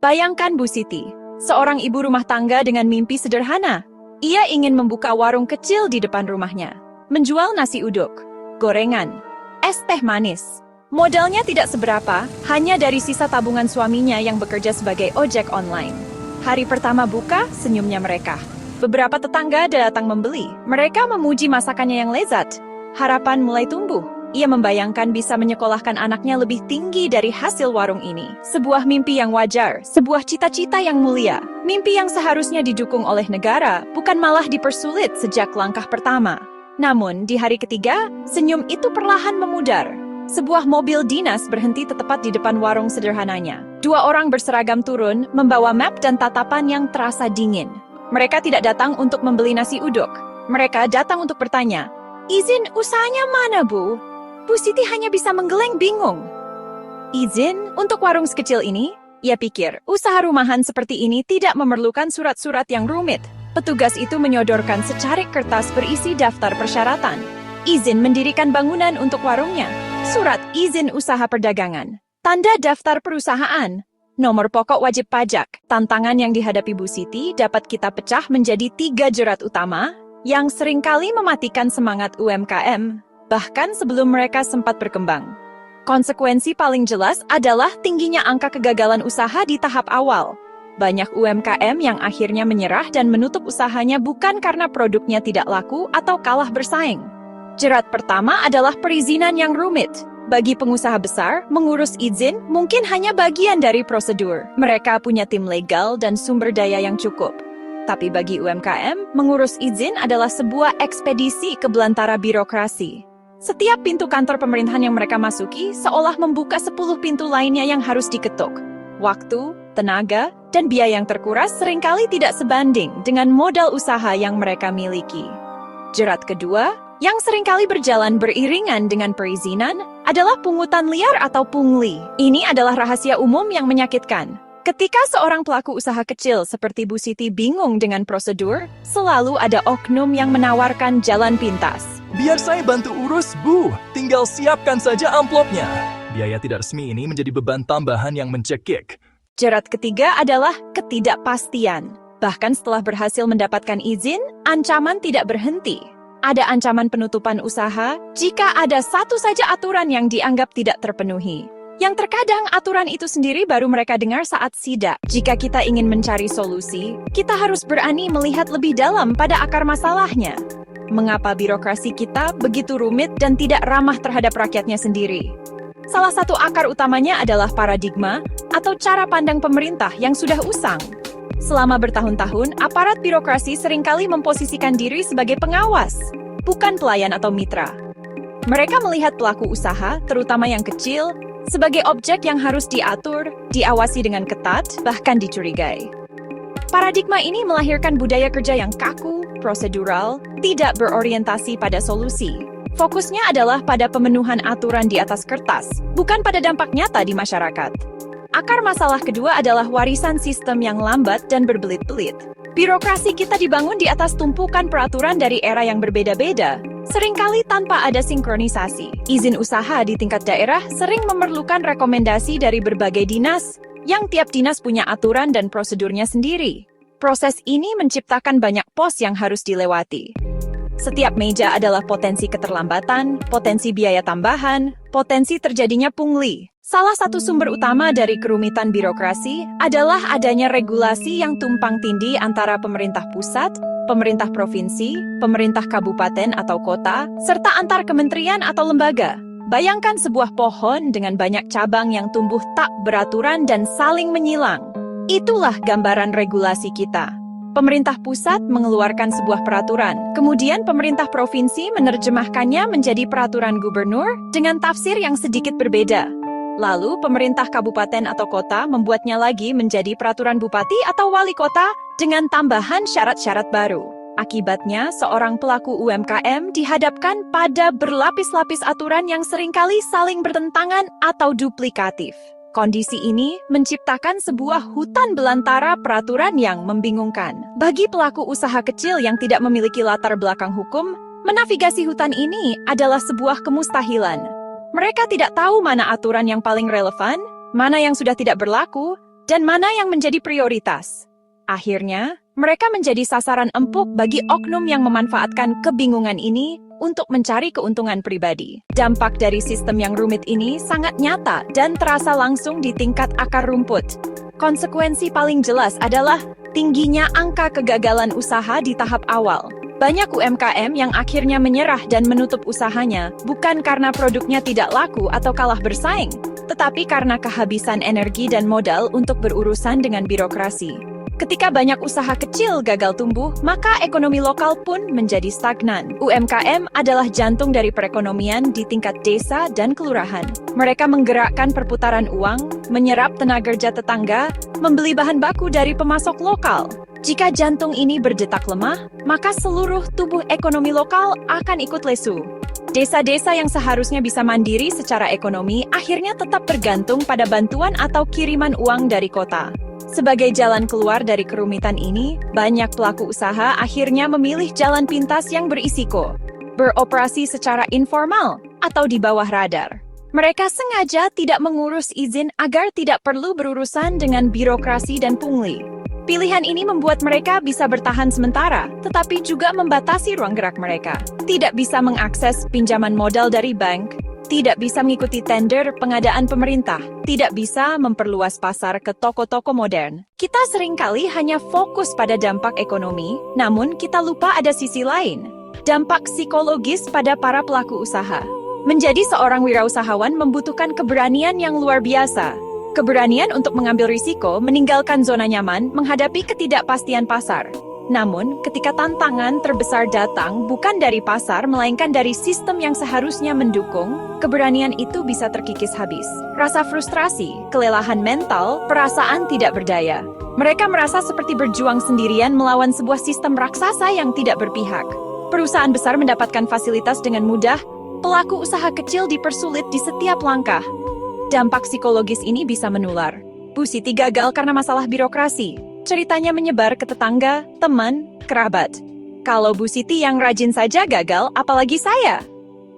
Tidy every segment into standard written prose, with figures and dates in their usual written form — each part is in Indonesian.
Bayangkan Bu Siti, seorang ibu rumah tangga dengan mimpi sederhana. Ia ingin membuka warung kecil di depan rumahnya, menjual nasi uduk, gorengan, es teh manis. Modalnya tidak seberapa, hanya dari sisa tabungan suaminya yang bekerja sebagai ojek online. Hari pertama buka, senyumnya mereka. Beberapa tetangga datang membeli. Mereka memuji masakannya yang lezat. Harapan mulai tumbuh. Ia membayangkan bisa menyekolahkan anaknya lebih tinggi dari hasil warung ini. Sebuah mimpi yang wajar, sebuah cita-cita yang mulia. Mimpi yang seharusnya didukung oleh negara, bukan malah dipersulit sejak langkah pertama. Namun, di hari ketiga, senyum itu perlahan memudar. Sebuah mobil dinas berhenti tepat di depan warung sederhananya. Dua orang berseragam turun, membawa map dan tatapan yang terasa dingin. Mereka tidak datang untuk membeli nasi uduk. Mereka datang untuk bertanya, "Izin usahanya mana, Bu?" Bu Siti hanya bisa menggeleng bingung. Izin untuk warung sekecil ini? Ia pikir, usaha rumahan seperti ini tidak memerlukan surat-surat yang rumit. Petugas itu menyodorkan secarik kertas berisi daftar persyaratan. Izin mendirikan bangunan untuk warungnya. Surat izin usaha perdagangan. Tanda daftar perusahaan. Nomor pokok wajib pajak. Tantangan yang dihadapi Bu Siti dapat kita pecah menjadi 3 jerat utama yang seringkali mematikan semangat UMKM, bahkan sebelum mereka sempat berkembang. Konsekuensi paling jelas adalah tingginya angka kegagalan usaha di tahap awal. Banyak UMKM yang akhirnya menyerah dan menutup usahanya bukan karena produknya tidak laku atau kalah bersaing. Jerat pertama adalah perizinan yang rumit. Bagi pengusaha besar, mengurus izin mungkin hanya bagian dari prosedur. Mereka punya tim legal dan sumber daya yang cukup. Tapi bagi UMKM, mengurus izin adalah sebuah ekspedisi ke belantara birokrasi. Setiap pintu kantor pemerintahan yang mereka masuki seolah membuka 10 pintu lainnya yang harus diketuk. Waktu, tenaga, dan biaya yang terkuras seringkali tidak sebanding dengan modal usaha yang mereka miliki. Jerat kedua, yang seringkali berjalan beriringan dengan perizinan, adalah pungutan liar atau pungli. Ini adalah rahasia umum yang menyakitkan. Ketika seorang pelaku usaha kecil seperti Bu Siti bingung dengan prosedur, selalu ada oknum yang menawarkan jalan pintas. Biar saya bantu urus, Bu. Tinggal siapkan saja amplopnya. Biaya tidak resmi ini menjadi beban tambahan yang mencekik. Jerat ketiga adalah ketidakpastian. Bahkan setelah berhasil mendapatkan izin, ancaman tidak berhenti. Ada ancaman penutupan usaha jika ada satu saja aturan yang dianggap tidak terpenuhi. Yang terkadang aturan itu sendiri baru mereka dengar saat sidak. Jika kita ingin mencari solusi, kita harus berani melihat lebih dalam pada akar masalahnya. Mengapa birokrasi kita begitu rumit dan tidak ramah terhadap rakyatnya sendiri? Salah satu akar utamanya adalah paradigma atau cara pandang pemerintah yang sudah usang. Selama bertahun-tahun, aparat birokrasi seringkali memposisikan diri sebagai pengawas, bukan pelayan atau mitra. Mereka melihat pelaku usaha, terutama yang kecil, sebagai objek yang harus diatur, diawasi dengan ketat, bahkan dicurigai. Paradigma ini melahirkan budaya kerja yang kaku, prosedural, tidak berorientasi pada solusi. Fokusnya adalah pada pemenuhan aturan di atas kertas, bukan pada dampak nyata di masyarakat. Akar masalah kedua adalah warisan sistem yang lambat dan berbelit-belit. Birokrasi kita dibangun di atas tumpukan peraturan dari era yang berbeda-beda, seringkali tanpa ada sinkronisasi. Izin usaha di tingkat daerah sering memerlukan rekomendasi dari berbagai dinas, yang tiap dinas punya aturan dan prosedurnya sendiri. Proses ini menciptakan banyak pos yang harus dilewati. Setiap meja adalah potensi keterlambatan, potensi biaya tambahan, potensi terjadinya pungli. Salah satu sumber utama dari kerumitan birokrasi adalah adanya regulasi yang tumpang tindih antara pemerintah pusat, pemerintah provinsi, pemerintah kabupaten atau kota, serta antar kementerian atau lembaga. Bayangkan sebuah pohon dengan banyak cabang yang tumbuh tak beraturan dan saling menyilang. Itulah gambaran regulasi kita. Pemerintah pusat mengeluarkan sebuah peraturan, kemudian pemerintah provinsi menerjemahkannya menjadi peraturan gubernur dengan tafsir yang sedikit berbeda. Lalu pemerintah kabupaten atau kota membuatnya lagi menjadi peraturan bupati atau wali kota dengan tambahan syarat-syarat baru. Akibatnya, seorang pelaku UMKM dihadapkan pada berlapis-lapis aturan yang seringkali saling bertentangan atau duplikatif. Kondisi ini menciptakan sebuah hutan belantara peraturan yang membingungkan. Bagi pelaku usaha kecil yang tidak memiliki latar belakang hukum, menavigasi hutan ini adalah sebuah kemustahilan. Mereka tidak tahu mana aturan yang paling relevan, mana yang sudah tidak berlaku, dan mana yang menjadi prioritas. Akhirnya, mereka menjadi sasaran empuk bagi oknum yang memanfaatkan kebingungan ini untuk mencari keuntungan pribadi. Dampak dari sistem yang rumit ini sangat nyata dan terasa langsung di tingkat akar rumput. Konsekuensi paling jelas adalah tingginya angka kegagalan usaha di tahap awal. Banyak UMKM yang akhirnya menyerah dan menutup usahanya bukan karena produknya tidak laku atau kalah bersaing, tetapi karena kehabisan energi dan modal untuk berurusan dengan birokrasi. Ketika banyak usaha kecil gagal tumbuh, maka ekonomi lokal pun menjadi stagnan. UMKM adalah jantung dari perekonomian di tingkat desa dan kelurahan. Mereka menggerakkan perputaran uang, menyerap tenaga kerja tetangga, membeli bahan baku dari pemasok lokal. Jika jantung ini berdetak lemah, maka seluruh tubuh ekonomi lokal akan ikut lesu. Desa-desa yang seharusnya bisa mandiri secara ekonomi akhirnya tetap bergantung pada bantuan atau kiriman uang dari kota. Sebagai jalan keluar dari kerumitan ini, banyak pelaku usaha akhirnya memilih jalan pintas yang berisiko, beroperasi secara informal atau di bawah radar. Mereka sengaja tidak mengurus izin agar tidak perlu berurusan dengan birokrasi dan pungli. Pilihan ini membuat mereka bisa bertahan sementara, tetapi juga membatasi ruang gerak mereka. Tidak bisa mengakses pinjaman modal dari bank, tidak bisa mengikuti tender pengadaan pemerintah, tidak bisa memperluas pasar ke toko-toko modern. Kita seringkali hanya fokus pada dampak ekonomi, namun kita lupa ada sisi lain, dampak psikologis pada para pelaku usaha. Menjadi seorang wirausahawan membutuhkan keberanian yang luar biasa. Keberanian untuk mengambil risiko, meninggalkan zona nyaman, menghadapi ketidakpastian pasar. Namun, ketika tantangan terbesar datang bukan dari pasar, melainkan dari sistem yang seharusnya mendukung, keberanian itu bisa terkikis habis. Rasa frustrasi, kelelahan mental, perasaan tidak berdaya. Mereka merasa seperti berjuang sendirian melawan sebuah sistem raksasa yang tidak berpihak. Perusahaan besar mendapatkan fasilitas dengan mudah, pelaku usaha kecil dipersulit di setiap langkah. Dampak psikologis ini bisa menular. Bu Siti gagal karena masalah birokrasi. Ceritanya menyebar ke tetangga, teman, kerabat. Kalau Bu Siti yang rajin saja gagal, apalagi saya?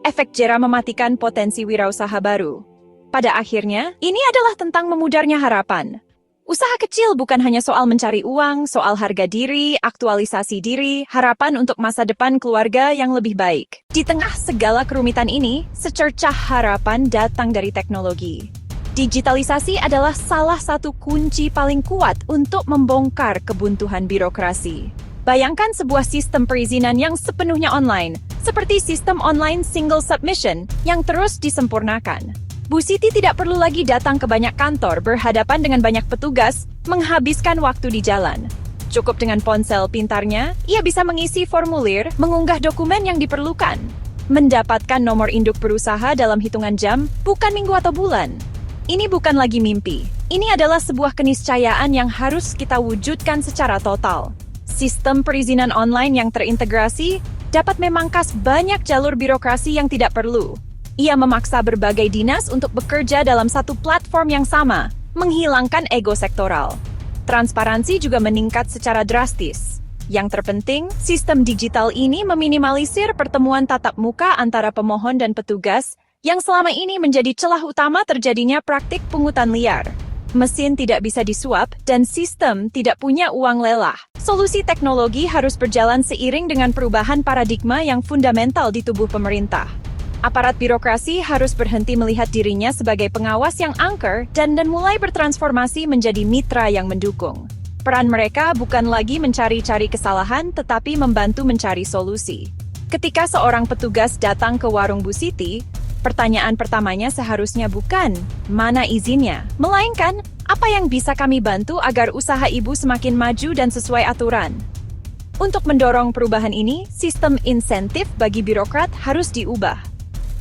Efek jera mematikan potensi wirausaha baru. Pada akhirnya, ini adalah tentang memudarnya harapan. Usaha kecil bukan hanya soal mencari uang, soal harga diri, aktualisasi diri, harapan untuk masa depan keluarga yang lebih baik. Di tengah segala kerumitan ini, secercah harapan datang dari teknologi. Digitalisasi adalah salah satu kunci paling kuat untuk membongkar kebuntuan birokrasi. Bayangkan sebuah sistem perizinan yang sepenuhnya online, seperti sistem online single submission yang terus disempurnakan. Bu Siti tidak perlu lagi datang ke banyak kantor, berhadapan dengan banyak petugas, menghabiskan waktu di jalan. Cukup dengan ponsel pintarnya, ia bisa mengisi formulir, mengunggah dokumen yang diperlukan, mendapatkan nomor induk perusahaan dalam hitungan jam, bukan minggu atau bulan. Ini bukan lagi mimpi. Ini adalah sebuah keniscayaan yang harus kita wujudkan secara total. Sistem perizinan online yang terintegrasi dapat memangkas banyak jalur birokrasi yang tidak perlu. Ia memaksa berbagai dinas untuk bekerja dalam satu platform yang sama, menghilangkan ego sektoral. Transparansi juga meningkat secara drastis. Yang terpenting, sistem digital ini meminimalisir pertemuan tatap muka antara pemohon dan petugas yang selama ini menjadi celah utama terjadinya praktik pungutan liar. Mesin tidak bisa disuap dan sistem tidak punya uang lelah. Solusi teknologi harus berjalan seiring dengan perubahan paradigma yang fundamental di tubuh pemerintah. Aparat birokrasi harus berhenti melihat dirinya sebagai pengawas yang angker dan mulai bertransformasi menjadi mitra yang mendukung. Peran mereka bukan lagi mencari-cari kesalahan, tetapi membantu mencari solusi. Ketika seorang petugas datang ke warung Bu Siti, pertanyaan pertamanya seharusnya bukan, mana izinnya? Melainkan, apa yang bisa kami bantu agar usaha ibu semakin maju dan sesuai aturan? Untuk mendorong perubahan ini, sistem insentif bagi birokrat harus diubah.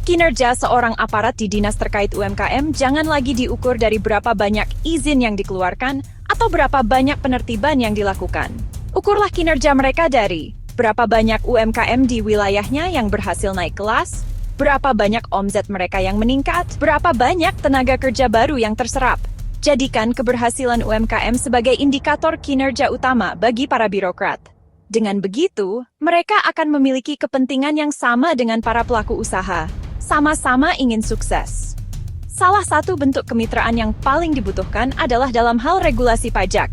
Kinerja seorang aparat di dinas terkait UMKM jangan lagi diukur dari berapa banyak izin yang dikeluarkan atau berapa banyak penertiban yang dilakukan. Ukurlah kinerja mereka dari berapa banyak UMKM di wilayahnya yang berhasil naik kelas, berapa banyak omzet mereka yang meningkat, berapa banyak tenaga kerja baru yang terserap. Jadikan keberhasilan UMKM sebagai indikator kinerja utama bagi para birokrat. Dengan begitu, mereka akan memiliki kepentingan yang sama dengan para pelaku usaha. Sama-sama ingin sukses. Salah satu bentuk kemitraan yang paling dibutuhkan adalah dalam hal regulasi pajak.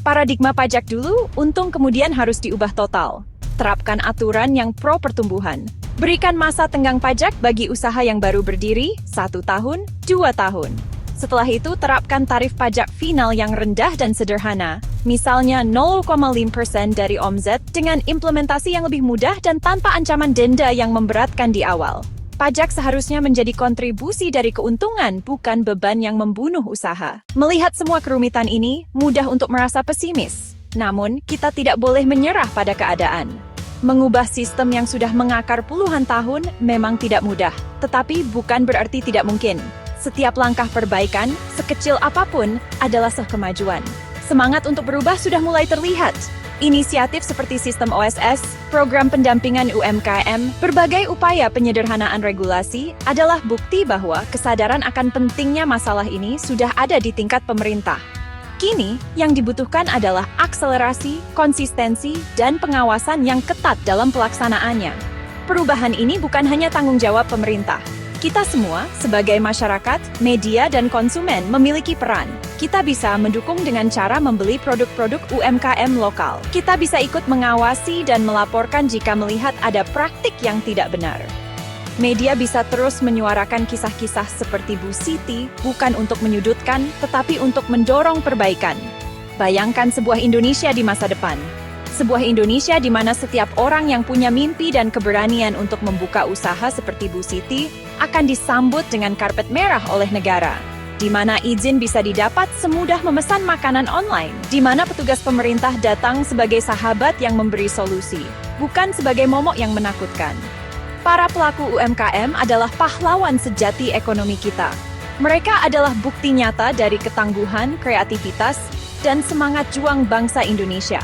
Paradigma pajak dulu, untung kemudian harus diubah total. Terapkan aturan yang pro pertumbuhan. Berikan masa tenggang pajak bagi usaha yang baru berdiri, 1 tahun, 2 tahun. Setelah itu, terapkan tarif pajak final yang rendah dan sederhana, misalnya 0,5% dari omzet dengan implementasi yang lebih mudah dan tanpa ancaman denda yang memberatkan di awal. Pajak seharusnya menjadi kontribusi dari keuntungan, bukan beban yang membunuh usaha. Melihat semua kerumitan ini, mudah untuk merasa pesimis. Namun, kita tidak boleh menyerah pada keadaan. Mengubah sistem yang sudah mengakar puluhan tahun memang tidak mudah, tetapi bukan berarti tidak mungkin. Setiap langkah perbaikan, sekecil apapun, adalah kemajuan. Semangat untuk berubah sudah mulai terlihat. Inisiatif seperti sistem OSS, program pendampingan UMKM, berbagai upaya penyederhanaan regulasi adalah bukti bahwa kesadaran akan pentingnya masalah ini sudah ada di tingkat pemerintah. Kini, yang dibutuhkan adalah akselerasi, konsistensi, dan pengawasan yang ketat dalam pelaksanaannya. Perubahan ini bukan hanya tanggung jawab pemerintah. Kita semua, sebagai masyarakat, media, dan konsumen, memiliki peran. Kita bisa mendukung dengan cara membeli produk-produk UMKM lokal. Kita bisa ikut mengawasi dan melaporkan jika melihat ada praktik yang tidak benar. Media bisa terus menyuarakan kisah-kisah seperti Bu Siti, bukan untuk menyudutkan, tetapi untuk mendorong perbaikan. Bayangkan sebuah Indonesia di masa depan. Sebuah Indonesia di mana setiap orang yang punya mimpi dan keberanian untuk membuka usaha seperti Bu Siti akan disambut dengan karpet merah oleh negara. Di mana izin bisa didapat semudah memesan makanan online. Di mana petugas pemerintah datang sebagai sahabat yang memberi solusi, bukan sebagai momok yang menakutkan. Para pelaku UMKM adalah pahlawan sejati ekonomi kita. Mereka adalah bukti nyata dari ketangguhan, kreativitas, dan semangat juang bangsa Indonesia.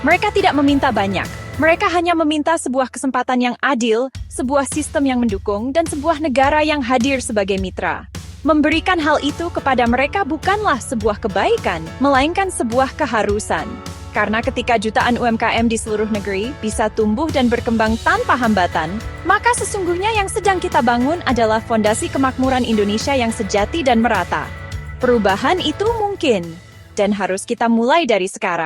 Mereka tidak meminta banyak. Mereka hanya meminta sebuah kesempatan yang adil, sebuah sistem yang mendukung, dan sebuah negara yang hadir sebagai mitra. Memberikan hal itu kepada mereka bukanlah sebuah kebaikan, melainkan sebuah keharusan. Karena ketika jutaan UMKM di seluruh negeri bisa tumbuh dan berkembang tanpa hambatan, maka sesungguhnya yang sedang kita bangun adalah fondasi kemakmuran Indonesia yang sejati dan merata. Perubahan itu mungkin, dan harus kita mulai dari sekarang.